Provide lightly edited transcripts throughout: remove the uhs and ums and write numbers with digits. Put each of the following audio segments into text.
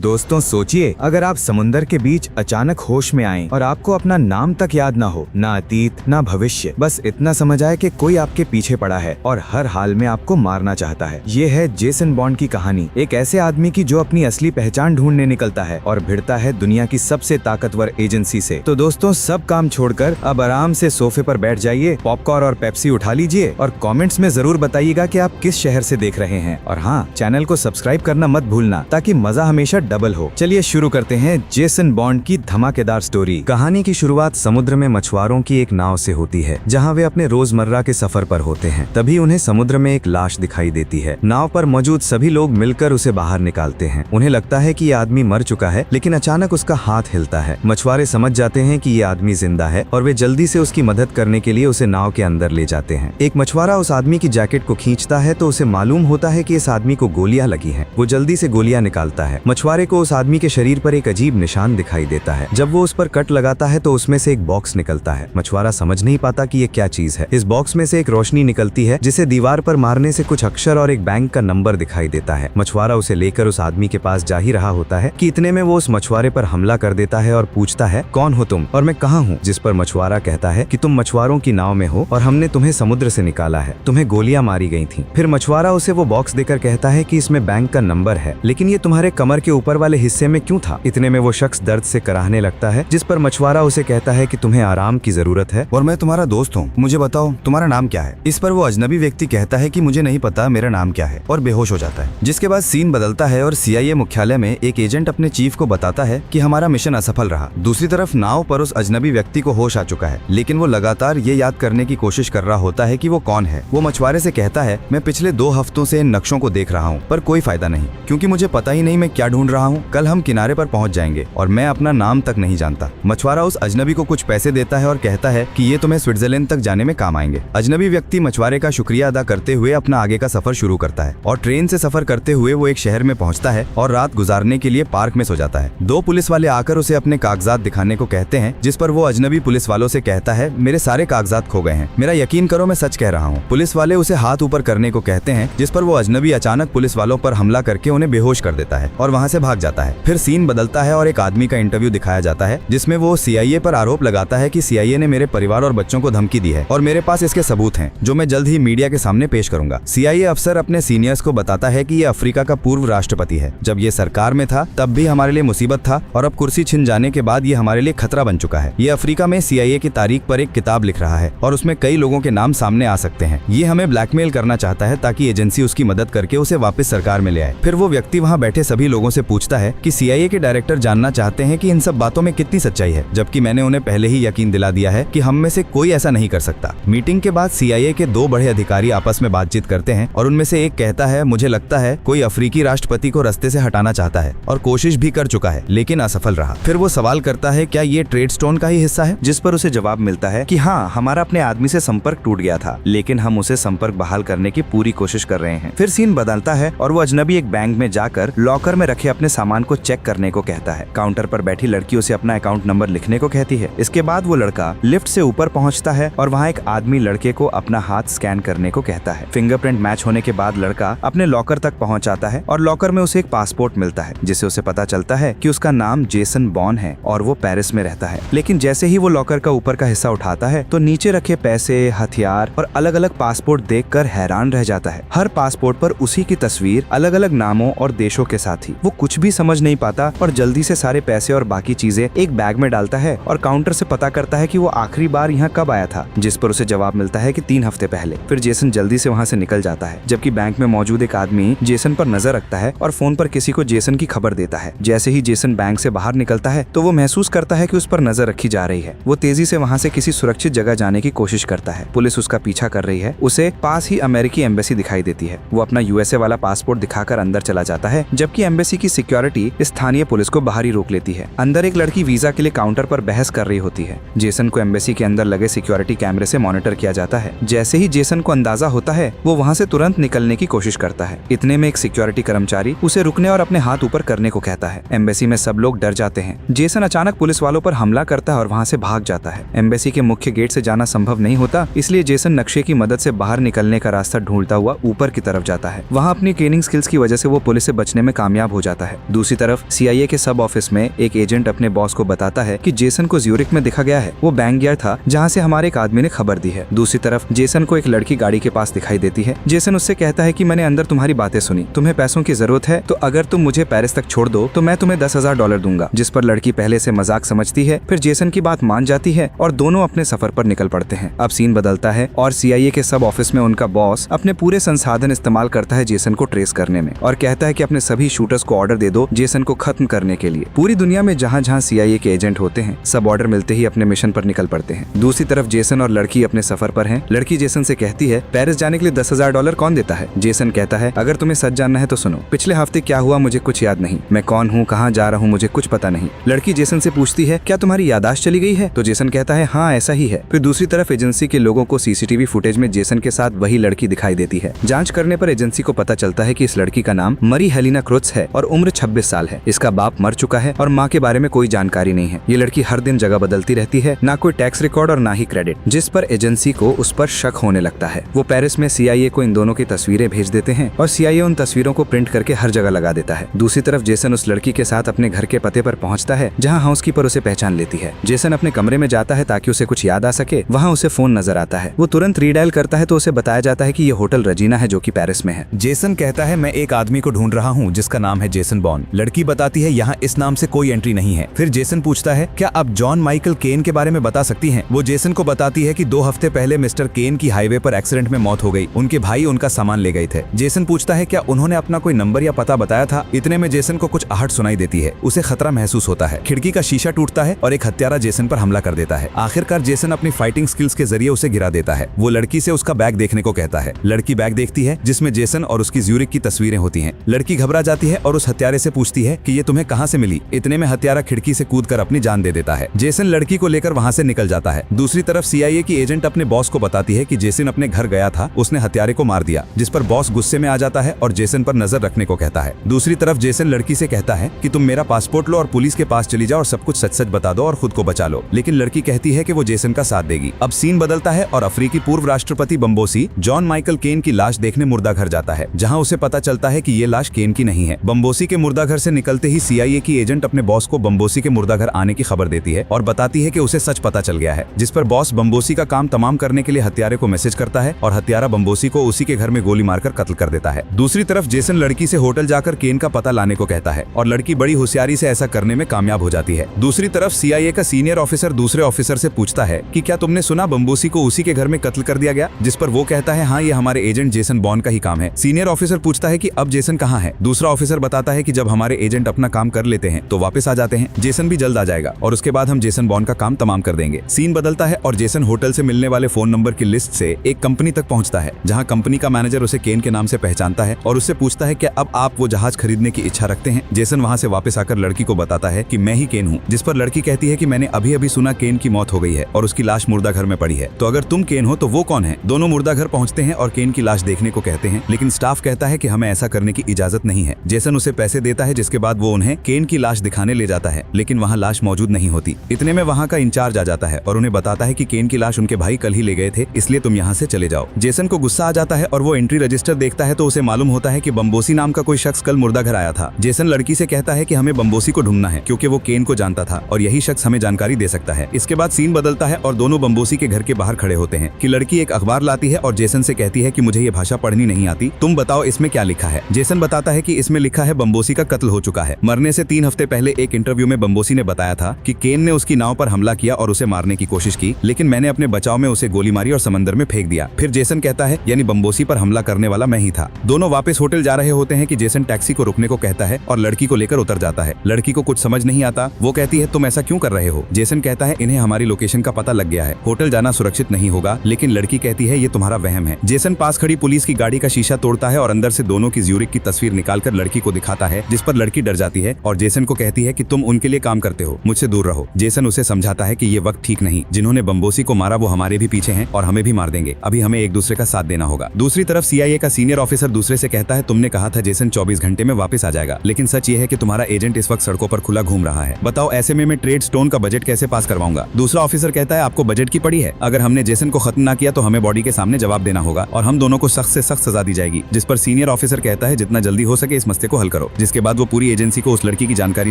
दोस्तों सोचिए, अगर आप समुंदर के बीच अचानक होश में आएं और आपको अपना नाम तक याद ना हो, ना अतीत ना भविष्य, बस इतना समझ आए कि कोई आपके पीछे पड़ा है और हर हाल में आपको मारना चाहता है। ये है जेसन बॉन्ड की कहानी, एक ऐसे आदमी की जो अपनी असली पहचान ढूंढने निकलता है और भिड़ता है दुनिया की सबसे ताकतवर एजेंसी से। तो दोस्तों सब काम छोड़कर अब आराम से सोफे पर बैठ जाइए, पॉपकॉर्न और पेप्सी उठा लीजिए और कमेंट्स में जरूर बताइएगा कि आप किस शहर से देख रहे हैं। और हाँ, चैनल को सब्सक्राइब करना मत भूलना ताकि मजा हमेशा डबल हो। चलिए शुरू करते हैं जेसन बॉन्ड की धमाकेदार स्टोरी। कहानी की शुरुआत समुद्र में मछुआरों की एक नाव से होती है, जहां वे अपने रोजमर्रा के सफर पर होते हैं। तभी उन्हें समुद्र में एक लाश दिखाई देती है। नाव पर मौजूद सभी लोग मिलकर उसे बाहर निकालते हैं। उन्हें लगता है कि ये आदमी मर चुका है, लेकिन अचानक उसका हाथ हिलता है। मछुआरे समझ जाते हैं कि ये आदमी जिंदा है और वे जल्दी से उसकी मदद करने के लिए उसे नाव के अंदर ले जाते हैं। एक मछुआरा उस आदमी की जैकेट को खींचता है तो उसे मालूम होता है कि इस आदमी को गोलियां लगी हैं। वो जल्दी से गोलियां निकालता है। मछुआरे को उस आदमी के शरीर पर एक अजीब निशान दिखाई देता है। जब वो उस पर कट लगाता है तो उसमें से एक बॉक्स निकलता है। मछुआरा समझ नहीं पाता कि ये क्या चीज है। इस बॉक्स में से एक रोशनी निकलती है, जिसे दीवार पर मारने से कुछ अक्षर और एक बैंक का नंबर दिखाई देता है। मछुआरा उसे लेकर उस आदमी के पास जा ही रहा होता है कि इतने में वो उस मछुआरे पर हमला कर देता है और पूछता है, कौन हो तुम और मैं कहाँ हूँ? जिस पर मछुआरा कहता है कि तुम मछुआरों की नाव में हो और हमने तुम्हें समुद्र से निकाला है, तुम्हें गोलियां मारी गई थी। फिर मछुआरा उसे वो बॉक्स देकर कहता है कि इसमें बैंक का नंबर है, लेकिन ये तुम्हारे कमर के ऊपर वाले हिस्से में क्यों था? इतने में वो शख्स दर्द से कराहने लगता है, जिस पर मछुआरा उसे कहता है कि तुम्हें आराम की जरूरत है और मैं तुम्हारा दोस्त हूँ, मुझे बताओ तुम्हारा नाम क्या है? इस पर वो अजनबी व्यक्ति कहता है कि मुझे नहीं पता मेरा नाम क्या है और बेहोश हो जाता है। जिसके बाद सीन बदलता है और CIA मुख्यालय में एक एजेंट अपने चीफ को बताता है कि हमारा मिशन असफल रहा। दूसरी तरफ नाव पर उस अजनबी व्यक्ति को होश आ चुका है, लेकिन वो लगातार ये याद करने की कोशिश कर रहा होता है कि वो कौन है। वो मछुआरे से कहता है, मैं पिछले 2 हफ्तों से इन नक्शों को देख रहा हूँ, पर कोई फायदा नहीं, क्योंकि मुझे पता ही नहीं मैं क्या ढूंढ रहा हूँ। कल हम किनारे पर पहुंच जाएंगे और मैं अपना नाम तक नहीं जानता। मछुआरा उस अजनबी को कुछ पैसे देता है और कहता है कि ये तुम्हें स्विट्जरलैंड तक जाने में काम आएंगे। अजनबी व्यक्ति मछुआरे का शुक्रिया अदा करते हुए अपना आगे का सफर शुरू करता है और ट्रेन से सफर करते हुए वो एक शहर में पहुंचता है और रात गुजारने के लिए पार्क में सो जाता है। 2 पुलिस वाले आकर उसे अपने कागजात दिखाने को कहते हैं, जिस पर वो अजनबी पुलिस वालों से कहता है, मेरे सारे कागजात खो गए हैं, मेरा यकीन करो मैं सच कह रहा हूँ। पुलिस वाले उसे हाथ ऊपर करने को कहते हैं, जिस पर वो अजनबी अचानक पुलिस वालों पर हमला करके उन्हें बेहोश कर देता है और वहाँ से भाग जाता है। फिर सीन बदलता है और एक आदमी का इंटरव्यू दिखाया जाता है, जिसमें वो CIA पर आरोप लगाता है कि CIA ने मेरे परिवार और बच्चों को धमकी दी है और मेरे पास इसके सबूत हैं, जो मैं जल्द ही मीडिया के सामने पेश करूंगा। CIA अफसर अपने सीनियर्स को बताता है कि ये अफ्रीका का पूर्व राष्ट्रपति है। जब ये सरकार में था तब भी हमारे लिए मुसीबत था और अब कुर्सी छिन जाने के बाद ये हमारे लिए खतरा बन चुका है। ये अफ्रीका में CIA की तारीख पर एक किताब लिख रहा है और उसमें कई लोगों के नाम सामने आ सकते हैं। ये हमें ब्लैकमेल करना चाहता है ताकि एजेंसी उसकी मदद करके उसे वापस सरकार में ले आए। फिर वो व्यक्ति वहाँ बैठे सभी लोगों से पूछता है कि CIA के डायरेक्टर जानना चाहते हैं कि इन सब बातों में कितनी सच्चाई है, जबकि मैंने उन्हें पहले ही यकीन दिला दिया है कि हम में से कोई ऐसा नहीं कर सकता। मीटिंग के बाद CIA के 2 बड़े अधिकारी आपस में बातचीत करते हैं और उनमें से एक कहता है, मुझे लगता है कोई अफ्रीकी राष्ट्रपति को रास्ते से हटाना चाहता है और कोशिश भी कर चुका है, लेकिन असफल रहा। फिर वो सवाल करता है, क्या ये ट्रेडस्टोन का ही हिस्सा है? जिस पर उसे जवाब मिलता है कि हाँ, हमारा अपने आदमी से संपर्क टूट गया था, लेकिन हम उसे संपर्क बहाल करने की पूरी कोशिश कर रहे हैं। फिर सीन बदलता है और वो अजनबी एक बैंक में जाकर लॉकर में रखे अपने सामान को चेक करने को कहता है। काउंटर पर बैठी लड़की उसे अपना अकाउंट नंबर लिखने को कहती है। इसके बाद वो लड़का लिफ्ट से ऊपर पहुंचता है और वहाँ एक आदमी लड़के को अपना हाथ स्कैन करने को कहता है। फिंगरप्रिंट मैच होने के बाद लड़का अपने लॉकर तक पहुंच जाता है और लॉकर में उसे एक पासपोर्ट मिलता है, जिससे उसे पता चलता है कि उसका नाम जेसन बॉन्ड है और वो पेरिस में रहता है। लेकिन जैसे ही वो लॉकर का ऊपर का हिस्सा उठाता है तो नीचे रखे पैसे, हथियार और अलग अलग पासपोर्ट देखकर हैरान रह जाता है। हर पासपोर्ट पर उसी की तस्वीर अलग अलग नामों और देशों के साथ ही। वो कुछ भी समझ नहीं पाता और जल्दी से सारे पैसे और बाकी चीजें एक बैग में डालता है और काउंटर से पता करता है कि वो आखिरी बार यहाँ कब आया था, जिस पर उसे जवाब मिलता है कि 3 हफ्ते पहले। फिर जेसन जल्दी से वहाँ से निकल जाता है, जबकि बैंक में मौजूद एक आदमी जेसन पर नजर रखता है और फोन पर किसी को जेसन की खबर देता है। जैसे ही जेसन बैंक से बाहर निकलता है तो वो महसूस करता है कि उस पर नजर रखी जा रही है। वो तेजी से वहाँ से किसी सुरक्षित जगह जाने की कोशिश करता है। पुलिस उसका पीछा कर रही है। उसे पास ही अमेरिकी एम्बेसी दिखाई देती है। वो अपना USA वाला पासपोर्ट दिखाकर अंदर चला जाता है, जबकि एम्बेसी की सिक्योरिटी स्थानीय पुलिस को बाहर ही रोक लेती है। अंदर एक लड़की वीजा के लिए काउंटर पर बहस कर रही होती है। जेसन को एम्बेसी के अंदर लगे सिक्योरिटी कैमरे से मॉनिटर किया जाता है। जैसे ही जेसन को अंदाजा होता है वो वहाँ से तुरंत निकलने की कोशिश करता है। इतने में एक सिक्योरिटी कर्मचारी उसे रुकने और अपने हाथ ऊपर करने को कहता है। एम्बेसी में सब लोग डर जाते हैं। जेसन अचानक पुलिस वालों पर हमला करता है और वहाँ से भाग जाता है। एम्बेसी के मुख्य गेट से जाना संभव नहीं होता, इसलिए जेसन नक्शे की मदद से बाहर निकलने का रास्ता ढूंढता हुआ ऊपर की तरफ जाता है। वहाँ अपनी ट्रेनिंग स्किल्स की वजह से वो पुलिस से बचने में कामयाब हो जाता है। है। दूसरी तरफ CIA के सब ऑफिस में एक एजेंट अपने बॉस को बताता है कि जेसन को ज्यूरिक में दिखा गया है, वो बैंक गया था जहाँ से हमारे एक आदमी ने खबर दी है। दूसरी तरफ जेसन को एक लड़की गाड़ी के पास दिखाई देती है। जेसन उससे कहता है कि मैंने अंदर तुम्हारी बातें सुनी, तुम्हें पैसों की जरूरत है, तो अगर तुम मुझे पेरिस तक छोड़ दो तो मैं तुम्हें $10,000 दूंगा। जिस पर लड़की पहले से मजाक समझती है, फिर जेसन की बात मान जाती है और दोनों अपने सफर पर निकल पड़ते हैं। अब सीन बदलता है और CIA के सब ऑफिस में उनका बॉस अपने पूरे संसाधन इस्तेमाल करता है जेसन को ट्रेस करने में और कहता है कि अपने सभी शूटर्स को ऑर्डर दे दो जेसन को खत्म करने के लिए। पूरी दुनिया में जहाँ जहाँ CIA के एजेंट होते हैं, सब ऑर्डर मिलते ही अपने मिशन पर निकल पड़ते हैं। दूसरी तरफ जेसन और लड़की अपने सफर पर हैं। लड़की जेसन से कहती है, पेरिस जाने के लिए $10,000 कौन देता है? जेसन कहता है, अगर तुम्हें सच जानना है तो सुनो, पिछले हफ्ते क्या हुआ मुझे कुछ याद नहीं, मैं कौन हूँ, कहाँ जा रहा हूँ, मुझे कुछ पता नहीं। लड़की जेसन से पूछती है, क्या तुम्हारी याददाश्त चली गई है? तो जेसन कहता है, हाँ ऐसा ही है। फिर दूसरी तरफ एजेंसी के लोगों को CCTV फुटेज में जेसन के साथ वही लड़की दिखाई देती है। जांच करने पर एजेंसी को पता चलता है कि इस लड़की का नाम मरी हेलिना क्रुत्स है और उम्र 26 साल है। इसका बाप मर चुका है और माँ के बारे में कोई जानकारी नहीं है। ये लड़की हर दिन जगह बदलती रहती है, ना कोई टैक्स रिकॉर्ड और ना ही क्रेडिट, जिस पर एजेंसी को उस पर शक होने लगता है। वो पेरिस में CIA को इन दोनों की तस्वीरें भेज देते हैं और CIA उन तस्वीरों को प्रिंट करके हर जगह लगा देता है। दूसरी तरफ जेसन उस लड़की के साथ अपने घर के पते पर पहुंचता है जहां हाउसकीपर उसे पहचान लेती है। जेसन अपने कमरे में जाता है ताकि उसे कुछ याद आ सके। वहां उसे फोन नजर आता है। वो तुरंत रीडायल करता है तो उसे बताया जाता है कि ये होटल रजीना है जो कि पेरिस में है। जेसन कहता है, मैं एक आदमी को ढूंढ रहा हूँ जिसका नाम है जेसन बॉर्न। लड़की बताती है, यहाँ इस नाम से कोई एंट्री नहीं है। फिर जेसन पूछता है, क्या आप जॉन माइकल केन के बारे में बता सकती हैं? वो जेसन को बताती है कि 2 हफ्ते पहले मिस्टर केन की हाईवे पर एक्सीडेंट में मौत हो गई। उनके भाई उनका सामान ले गए थे। जेसन पूछता है, क्या उन्होंने अपना कोई नंबर या पता बताया था? इतने में जेसन को कुछ आहट सुनाई देती है। उसे खतरा महसूस होता है। खिड़की का शीशा टूटता है और एक हत्यारा जेसन पर हमला कर देता है। आखिरकार जेसन अपनी फाइटिंग स्किल्स के जरिए उसे गिरा देता है। वो लड़की से उसका बैग देखने को कहता है। लड़की बैग देखती है जिसमें जेसन और उसकी ज्यूरिक की तस्वीरें होती हैं। लड़की घबरा जाती है और उस हत्यारे से पूछती है कि ये तुम्हें कहां से मिली? इतने में हत्यारा खिड़की से कूदकर अपनी जान दे देता है। जेसन लड़की को लेकर वहां से निकल जाता है। दूसरी तरफ CIA की एजेंट अपने बॉस को बताती है कि जेसन अपने घर गया था, उसने हत्यारे को मार दिया, जिस पर बॉस गुस्से में आ जाता है और जेसन पर नजर रखने को कहता है। दूसरी तरफ जेसन लड़की से कहता है कि तुम मेरा पासपोर्ट लो और पुलिस के पास चली जाओ और सब कुछ सच सच बता दो और खुद को बचा लो। लेकिन लड़की कहती है कि वो जेसन का साथ देगी। अब सीन बदलता है और अफ्रीकी पूर्व राष्ट्रपति बम्बोसी जॉन माइकल केन की लाश देखने मुर्दाघर जाता है, जहां उसे पता चलता है कि ये लाश केन की नहीं है। बम्बोसी के मुर्दाघर से निकलते ही CIA की एजेंट अपने बॉस को बम्बोसी के मुर्दाघर आने की खबर देती है और बताती है कि उसे सच पता चल गया है, जिस पर बॉस बम्बोसी का काम तमाम करने के लिए हत्यारे को मैसेज करता है और हत्यारा बम्बोसी को उसी के घर में गोली मारकर कत्ल कर देता है। दूसरी तरफ जेसन लड़की से होटल जाकर केन का पता लाने को कहता है और लड़की बड़ी होशियारी से ऐसा करने में कामयाब हो जाती है। दूसरी तरफ CIA का सीनियर ऑफिसर दूसरे ऑफिसर से पूछता है कि क्या तुमने सुना बम्बोसी को उसी के घर में कत्ल कर दिया गया? जिस पर वो कहता है, हाँ ये हमारे एजेंट जेसन बॉर्न का ही काम है। सीनियर ऑफिसर पूछता है कि अब जेसन कहाँ है? दूसरा ऑफिसर बताता है कि जब हमारे एजेंट अपना काम कर लेते हैं तो वापस आ जाते हैं, जेसन भी जल्द आ जाएगा और उसके बाद हम जेसन बॉर्न का काम तमाम कर देंगे। सीन बदलता है और जेसन होटल से मिलने वाले फोन नंबर की लिस्ट से एक कंपनी तक पहुंचता है, जहां कंपनी का मैनेजर उसे केन के नाम से पहचानता है और उससे पूछता है, क्या अब आप वो जहाज खरीदने की इच्छा रखते हैं? जेसन वहां से वापस आकर लड़की को बताता है कि मैं ही केन हूँ, जिस पर लड़की कहती है कि मैंने अभी अभी सुना केन की मौत हो गई है और उसकी लाश मुर्दा घर में पड़ी है, तो अगर तुम केन हो तो वो कौन है? दोनों मुर्दा घर पहुंचते हैं और केन की लाश देखने को कहते हैं, लेकिन स्टाफ कहता है कि हमें ऐसा करने की इजाजत नहीं है। जेसन उसे पैसे देता है, जिसके बाद वो उन्हें केन की लाश दिखाने ले जाता है, लेकिन वहाँ लाश मौजूद नहीं होती। इतने में वहाँ का इंचार्ज आ जाता है और उन्हें बताता है कि केन की लाश उनके भाई कल ही ले गए थे, इसलिए तुम यहाँ से चले जाओ। जेसन को गुस्सा आ जाता है और वो एंट्री रजिस्टर देखता है तो उसे मालूम होता है कि बम्बोसी नाम का कोई शख्स कल मुर्दा घर आया था। जेसन लड़की से कहता है कि हमें बम्बोसी को ढूंढना है क्योंकि वो केन को जानता था और यही शख्स हमें जानकारी दे सकता है। इसके बाद सीन बदलता है और दोनों बम्बोसी के घर के बाहर खड़े होते हैं कि लड़की एक अखबार लाती है और जेसन से कहती है कि मुझे ये भाषा पढ़नी नहीं आती, तुम बताओ इसमें क्या लिखा है। जेसन बताता है कि इसमें लिखा है बम्बोसी का कत्ल हो चुका है। मरने से 3 हफ्ते पहले एक इंटरव्यू में बम्बोसी ने बताया था कि केन ने उसकी नाव पर हमला किया और उसे मारने की कोशिश की, लेकिन मैंने अपने बचाव में उसे गोली मारी और समंदर में फेंक दिया। फिर जेसन कहता है, यानी बम्बोसी पर हमला करने वाला मैं ही था। दोनों वापस होटल जा रहे होते हैं कि जेसन टैक्सी को रुकने को कहता है और लड़की को लेकर उतर जाता है। लड़की को कुछ समझ नहीं आता। वो कहती है, तुम ऐसा क्यों कर रहे हो? जेसन कहता है, इन्हें हमारी लोकेशन का पता लग गया है, होटल जाना सुरक्षित नहीं होगा। लेकिन लड़की कहती है, ये तुम्हारा वहम है। जेसन पास खड़ी पुलिस की गाड़ी का शीशा तोड़ता है और अंदर से दोनों की ज्यूरिक की तस्वीर निकालकर लड़की को दिखाता है, जिस पर लड़की डर जाती है और जेसन को कहती है कि तुम उनके लिए काम करते हो, मुझसे दूर रहो। जेसन उसे समझाता है कि ये वक्त ठीक नहीं, जिन्होंने बम्बोसी को मारा वो हमारे भी पीछे हैं और हमें भी मार देंगे, अभी हमें एक दूसरे का साथ देना होगा। दूसरी तरफ CIA का सीनियर ऑफिसर दूसरे से कहता है, तुमने कहा था जेसन 24 घंटे में वापस आ जाएगा, लेकिन सच ये है कि तुम्हारा एजेंट इस वक्त सड़कों पर खुला घूम रहा है। बताओ ऐसे में मैं ट्रेड स्टोन का बजट कैसे पास करवाऊंगा? दूसरा ऑफिसर कहता है, आपको बजट की पड़ी है, अगर हमने जेसन को खत्म ना किया तो हमें बॉडी के सामने जवाब देना होगा और हम दोनों को सख्त से सख्त सजा दी जाएगी। जिस पर सीनियर ऑफिसर कहता है, जितना जल्दी हो सके इस मसले को हल करो। जिसके बाद वो पूरी एजेंसी को उस लड़की की जानकारी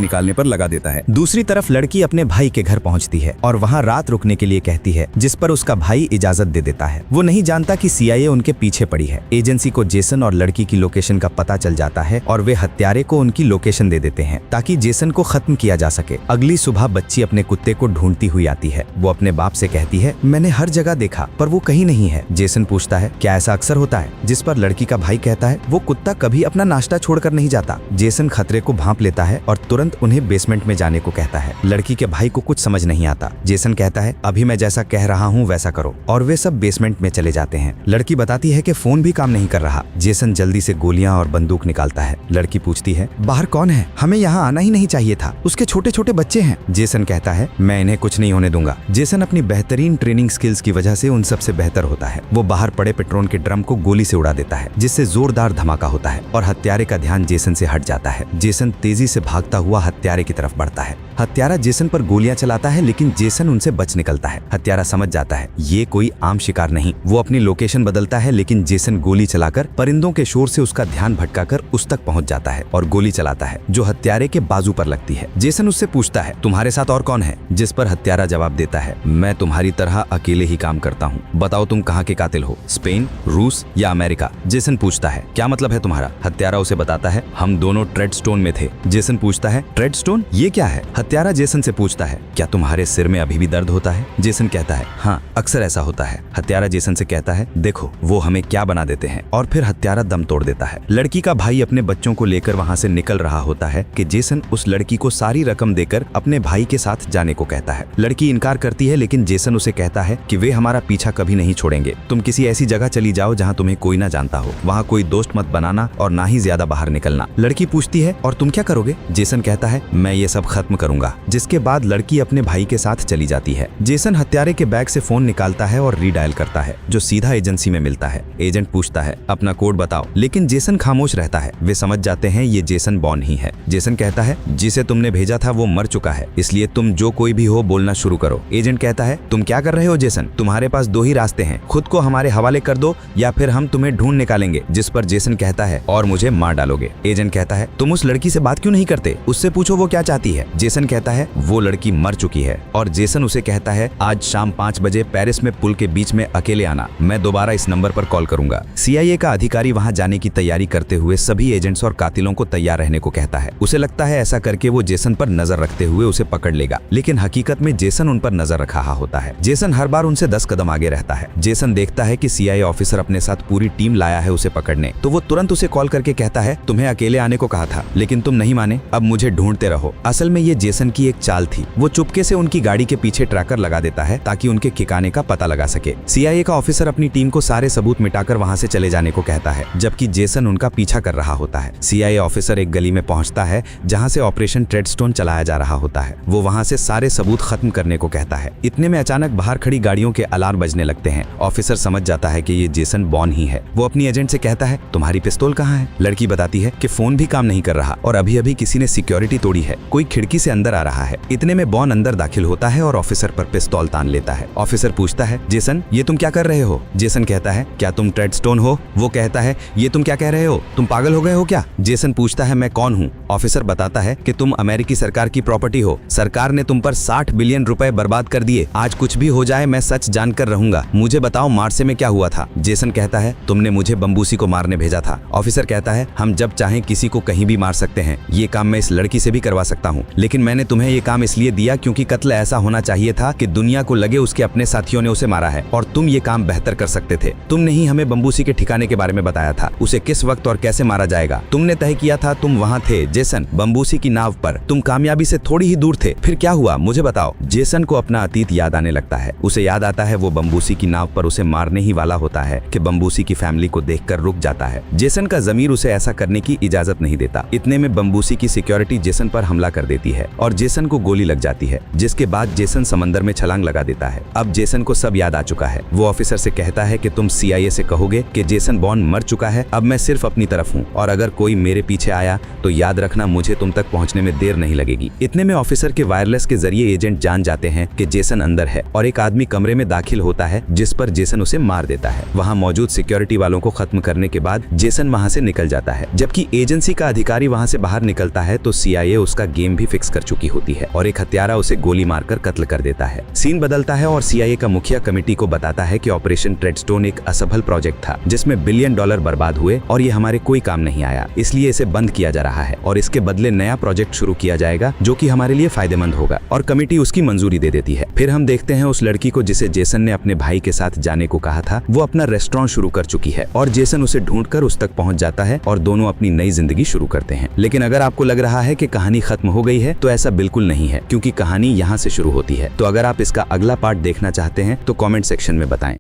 निकालने पर लगा देता है। दूसरी तरफ लड़की अपने भाई के घर पहुंचती है और वहां रात रुकने के लिए कहती है, जिस पर उसका भाई इजाजत दे देता है। वो नहीं जानता कि CIA उनके पीछे पड़ी है। एजेंसी को जेसन और लड़की की लोकेशन का पता चल जाता है और वे हत्यारे को उनकी लोकेशन दे देते हैं ताकि जेसन को खत्म किया जा सके। अगली सुबह बच्ची अपने कुत्ते को ढूंढती हुई आती है। वो अपने बाप से कहती है, मैंने हर जगह देखा पर वो कहीं नहीं है। जेसन पूछता है, क्या ऐसा अक्सर होता है? जिस पर लड़की का भाई कहता है, वो कुत्ता कभी अपना नाश्ता छोड़कर नहीं जाता। जेसन खतरे को भांप लेता है और तुरंत उन्हें बेसमेंट में जाने को कहता है। लड़की के भाई को कुछ समझ नहीं आता। जेसन कहता है, अभी मैं जैसा कह रहा हूँ वैसा करो, और वे सब बेसमेंट में चले जाते हैं। लड़की बताती है कि फोन भी काम नहीं कर रहा। जेसन जल्दी से गोलियां और बंदूक निकालता है। लड़की पूछती है, बाहर कौन है? हमें यहाँ आना ही नहीं चाहिए था, उसके छोटे छोटे बच्चे हैं। जेसन कहता है, मैं इन्हें कुछ नहीं होने दूंगा। जेसन अपनी बेहतरीन ट्रेनिंग स्किल्स की वजह से उन सबसे बेहतर होता है। वो बाहर पड़े पेट्रोल के ड्रम को गोली से उड़ा देता है, जिससे जोरदार धमाका होता है और हत्यारे का ध्यान जेसन से हट जाता है। जेसन तेजी से भागता हुआ हत्यारे की तरफ बढ़ता है। हत्यारा जेसन पर गोलियां चलाता है, लेकिन जेसन उनसे बच निकलता है। हत्यारा समझ जाता है ये कोई आम शिकार नहीं। वो अपनी लोकेशन बदलता है, लेकिन जेसन गोली चलाकर परिंदों के शोर से उसका ध्यान भटकाकर उस तक पहुंच जाता है और गोली चलाता है, जो हत्यारे के बाजू पर लगती है। जेसन उससे पूछता है, तुम्हारे साथ और कौन है? जिस पर हत्यारा जवाब देता है, मैं तुम्हारी तरह अकेले ही काम करता हूँ। बताओ तुम कहाँ के कातिल हो, स्पेन, रूस या अमेरिका? जेसन पूछता है, क्या मतलब है तुम्हारा? हत्यारा उसे बताता है, हम दोनों ट्रेडस्टोन में थे। जेसन पूछता है, ट्रेडस्टोन ये क्या है? हत्यारा जेसन से पूछता है, क्या तुम्हारे सिर में अभी भी दर्द होता है? जेसन कहता है, हाँ अक्सर ऐसा होता है। हत्यारा जेसन से कहता है, देखो वो हमें क्या बना देते हैं, और फिर हत्यारा दम तोड़ देता है। लड़की का भाई अपने बच्चों को लेकर वहां से निकल रहा होता है कि जेसन उस लड़की को सारी रकम देकर अपने भाई के साथ जाने को कहता है। लड़की इनकार करती है, लेकिन जेसन उसे कहता है कि वे हमारा पीछा कभी नहीं छोड़ेंगे। तुम किसी ऐसी जगह चली जाओ जहाँ तुम्हें कोई ना जानता हो। वहाँ कोई दोस्त मत बनाना और ना ही ज्यादा बाहर निकलना। लड़की पूछती है, और तुम क्या करोगे? जेसन कहता है, मैं ये सब खत्म करूंगा। जिसके बाद लड़की अपने भाई के साथ चली जाती है। जेसन हत्यारे के बैग से फोन निकालता है और रीडायल करता है, जो सीधा एजेंसी में मिलता है। एजेंट पूछता है, अपना कोड बताओ, लेकिन जेसन खामोश रहता है। वे समझ जाते हैं ये जेसन बॉर्न ही है। जेसन कहता है, जिसे तुमने भेजा था वो मर चुका है, इसलिए तुम जो कोई भी हो बोलना शुरू करो। एजेंट कहता है, तुम क्या कर रहे हो जेसन? तुम्हारे पास दो ही रास्ते हैं, खुद को हमारे हवाले कर दो या फिर हम तुम्हें ढूंढ निकालेंगे। जिस पर जेसन कहता है, और मुझे मार डालोगे। एजेंट कहता है, तुम उस लड़की से बात क्यों नहीं करते? उससे पूछो वो क्या चाहती है। जेसन कहता है, वो लड़की मर चुकी है। और जेसन उसे कहता है, आज शाम 5 बजे पेरिस में पुल के बीच में अकेले आना, मैं दोबारा इस नंबर पर कॉल करूंगा। CIA का अधिकारी वहां जाने की तैयारी करते हुए सभी एजेंट्स और कातिलों को तैयार रहने को कहता है। उसे लगता है ऐसा करके वो जेसन पर नजर रखते हुए उसे पकड़ लेगा, लेकिन हकीकत में जेसन उन पर नजर रख रहा होता है। जेसन हर बार उनसे 10 कदम आगे रहता है। जेसन देखता है कि CIA ऑफिसर अपने साथ पूरी टीम लाया है उसे पकड़ने, तो वो तुरंत उसे कॉल करके कहता है, तुम्हें अकेले आने को कहा था लेकिन तुम नहीं माने, अब मुझे ढूंढते रहो। असल में ये जेसन की एक चाल थी। वो चुपके से उनकी गाड़ी के पीछे ट्रैकर लगा देता है ताकि उनके ठिकाने का पता लगा सके। CIA का ऑफिसर अपनी टीम को सारे सबूत मिटाकर वहां से चले जाने को कहता है, जबकि जेसन उनका पीछा कर रहा होता है। CIA ऑफिसर एक गली में पहुंचता है जहां से ऑपरेशन ट्रेडस्टोन चलाया जा रहा होता है। वो वहां से सारे सबूत खत्म करने को कहता है। इतने में अचानक बाहर खड़ी गाड़ियों के अलार्म बजने लगते हैं। ऑफिसर समझ जाता है कि ये जेसन बॉर्न ही है। वो अपनी एजेंट से कहता है, तुम्हारी पिस्तौल कहाँ है? लड़की बताती है कि फोन भी काम नहीं कर रहा और अभी अभी किसी ने सिक्योरिटी तोड़ी है, कोई खिड़की से अंदर आ रहा है। इतने में बॉर्न अंदर दाखिल होता है और ऑफिसर पर पिस्तौल तान लेता है। ऑफिसर पूछता है, जेसन ये तुम क्या कर रहे हो? जेसन कहता है, क्या तुम ट्रेडस्टोन हो? वो कहता है, ये तुम क्या कह रहे हो? तुम पागल हो गए हो क्या? जेसन पूछता है, मैं कौन हूँ? ऑफिसर बताता है कि तुम अमेरिकी सरकार की प्रॉपर्टी हो। सरकार ने तुम पर 60 बिलियन रुपए बर्बाद कर दिए। आज कुछ भी हो जाए मैं सच जानकर रहूंगा। मुझे बताओ मार्से में क्या हुआ था? जेसन कहता है, तुमने मुझे बम्बूसी को मारने भेजा था। ऑफिसर कहता है, हम जब चाहें किसी को कहीं भी मार सकते हैं। ये काम मैं इस लड़की से भी करवा सकता हूँ, लेकिन मैंने तुम्हें ये काम इसलिए दिया क्योंकि कत्ल ऐसा होना चाहिए था कि दुनिया को लगे उसके अपने साथियों ने उसे मारा है और तुम ये काम बेहतर कर सकते थे। तुमने ही हमें बम्बूसी के ठिकाने के बारे में बताया था, उसे किस वक्त और कैसे मारा जाएगा। तुमने तय किया था, तुम वहाँ थे जेसन, बम्बूसी की नाव पर। तुम कामयाबी से थोड़ी ही दूर थे, फिर क्या हुआ मुझे बताओ। जेसन को अपना अतीत याद आने लगता है। उसे याद आता है वो बम्बूसी की नाव पर उसे मारने ही वाला होता है कि बम्बूसी की फैमिली को देखकर रुक जाता है। जेसन का जमीर उसे ऐसा करने की इजाजत नहीं देता। इतने में बम्बूसी की सिक्योरिटी जेसन पर हमला कर देती है और जेसन को गोली लग जाती है, जिसके बाद जेसन समंदर में छलांग लगा देता है। अब जेसन को सब याद आ चुका है। वो ऑफिसर से कहता है कि तुम CIA से कहोगे कि जेसन बॉर्न मर चुका है, अब मैं सिर्फ अपनी तरफ हूँ और अगर कोई मेरे पीछे आया तो याद रखना मुझे तुम तक पहुँचने में देर नहीं लगेगी। इतने में ऑफिसर के वायरलेस के जरिए एजेंट जान जाते हैं कि जेसन अंदर है और एक आदमी कमरे में दाखिल होता है, जिस पर जेसन उसे मार देता है। वहाँ मौजूद सिक्योरिटी वालों को खत्म करने के बाद जेसन वहाँ से निकल जाता है। जबकि एजेंसी का अधिकारी वहाँ से बाहर निकलता है तो CIA उसका गेम भी फिक्स कर चुकी होती है और एक हत्यारा उसे गोली मारकर कत्ल कर देता है। सीन बदलता है और CIA का मुखिया कमेटी को बताता है कि ऑपरेशन ट्रेडस्टोन एक असफल प्रोजेक्ट था जिसमें $1 बिलियन बर्बाद हुए और ये हमारे कोई काम नहीं आया, इसलिए इसे बंद किया जा रहा है और इसके बदले नया प्रोजेक्ट शुरू किया जाएगा जो कि हमारे लिए फायदेमंद होगा और कमेटी उसकी मंजूरी दे देती है। फिर हम देखते हैं उस लड़की को जिसे जेसन ने अपने भाई के साथ जाने को कहा था, वो अपना रेस्टोरेंट शुरू कर चुकी है और जेसन उसे ढूंढकर उस तक पहुंच जाता है और दोनों अपनी नई जिंदगी शुरू करते हैं। लेकिन अगर आपको लग रहा है कि कहानी खत्म हो गई है तो ऐसा बिल्कुल नहीं है, क्योंकि कहानी यहाँ से शुरू होती है। तो अगर आप इसका अगला पार्ट देखना चाहते हैं तो कमेंट सेक्शन में बताएं।